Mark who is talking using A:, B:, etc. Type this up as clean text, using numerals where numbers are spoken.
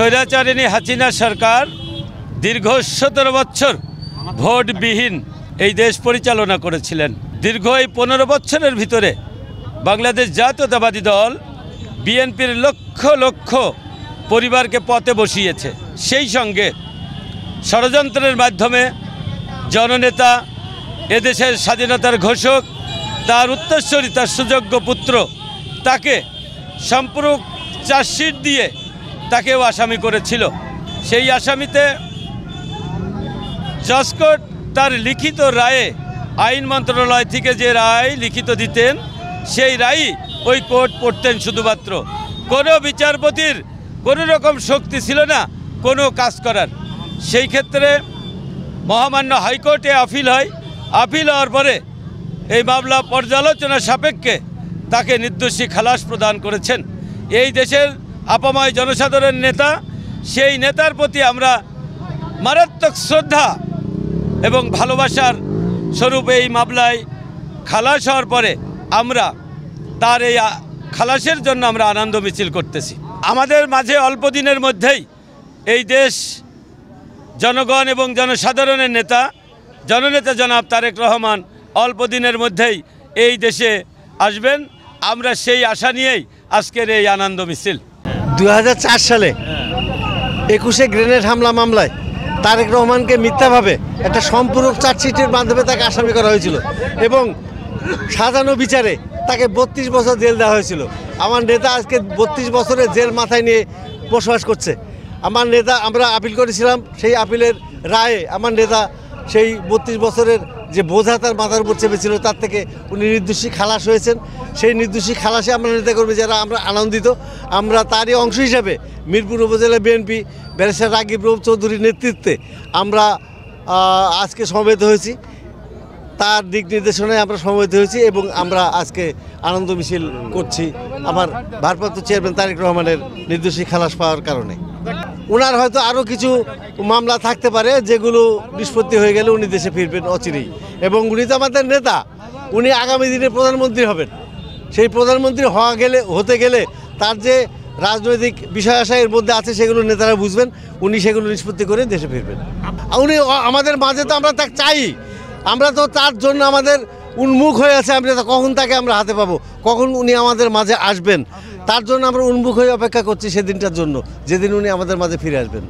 A: স্বৈরাচারিণী হাসিনা সরকার দীর্ঘ ১৭ বছর ভোটবিহীন এই দেশ পরিচালনা করেছিলেন। দীর্ঘ এই ১৫ বছরের ভিতরে বাংলাদেশ জাতীয়তাবাদী দল বিএনপির লক্ষ লক্ষ পরিবারকে পথে বসিয়েছে। সেই সঙ্গে ষড়যন্ত্রের মাধ্যমে জননেতা, এদেশের স্বাধীনতার ঘোষক, তার উত্তরসূরি, তার সুযোগ্য পুত্র, তাকে সম্পূরক চার্জশিট দিয়ে তাকেও আসামি করেছিল। সেই আসামিতে জজকোর্ট তার লিখিত রায়ে, আইন মন্ত্রণালয় থেকে যে রায় লিখিত দিতেন, সেই রায়ই ওই কোর্ট পড়তেন শুধুমাত্র। কোনো বিচারপতির কোনো রকম শক্তি ছিল না কোনো কাজ করার। সেই ক্ষেত্রে মহামান্য হাইকোর্টে আপিল হয়। আপিল হওয়ার পরে এই মামলা পর্যালোচনা সাপেক্ষে তাকে নির্দোষী খালাস প্রদান করেছেন এই দেশের আপাময় জনসাধারণ নেতা। সেই নেতার প্রতি আমরা মারাত্মক শ্রদ্ধা এবং ভালোবাসার স্বরূপ এই মামলায় খালাস হওয়ার পরে আমরা তার এই খালাসের জন্য আমরা আনন্দ মিছিল করতেছি। আমাদের মাঝে অল্প দিনের মধ্যেই এই দেশ, জনগণ এবং জনসাধারণের নেতা, জননেতা জনাব তারেক রহমান অল্প দিনের মধ্যেই এই দেশে আসবেন। আমরা সেই আশা নিয়েই আজকের এই আনন্দ মিছিল।
B: ২০০৪ সালে ২১শে গ্রেনেড হামলা মামলায় তারেক রহমানকে মিথ্যাভাবে একটা সম্পূরক চার্জশিটের মাধ্যমে তাকে আসামি করা হয়েছিল এবং সাজানো বিচারে তাকে ৩২ বছর জেল দেওয়া হয়েছিল। আমার নেতা আজকে ৩২ বছরের জেল মাথায় নিয়ে বসবাস করছে। আমার নেতা, আমরা আপিল করেছিলাম, সেই আপিলের রায়ে আমার নেতা সেই ৩২ বছরের যে বোঝা তার মাথার উপর চেপেছিল, তার থেকে উনি নির্দোষী খালাস হয়েছেন। সেই নির্দোষী খালাসে আমরা নেতাকর্মী যারা আমরা আনন্দিত। আমরা তারই অংশ হিসাবে মিরপুর উপজেলা বিএনপি ব্যারিস্টার রাগিব রৌফ চৌধুরীর নেতৃত্বে আমরা আজকে সমবেত হয়েছি। তার দিক নির্দেশনায় আমরা সমবেত হয়েছি এবং আমরা আজকে আনন্দ মিছিল করছি আমার ভারপ্রাপ্ত চেয়ারম্যান তারেক রহমানের নির্দোষী খালাস পাওয়ার কারণে। ওনার হয়তো আরও কিছু মামলা থাকতে পারে যেগুলো নিষ্পত্তি হয়ে গেলে উনি দেশে ফিরবেন অচিরেই। এবং উনি তো আমাদের নেতা, উনি আগামী দিনে প্রধানমন্ত্রী হবেন। সেই প্রধানমন্ত্রী হতে গেলে তার যে রাজনৈতিক বিষয় আশা এর মধ্যে আছে সেগুলো নেতারা বুঝবেন, উনি সেগুলো নিষ্পত্তি করে দেশে ফিরবেন। উনি আমাদের মাঝে, তো আমরা তাকে চাই, আমরা তো তার জন্য আমাদের উন্মুখ হয়ে আছে। আমরা কখন তাকে আমরা হাতে পাবো, কখন উনি আমাদের মাঝে আসবেন, তার জন্য আমরা উন্মুখ হয়ে অপেক্ষা করছি সেদিনটার জন্য, যেদিন উনি আমাদের মাঝে ফিরে আসবেন।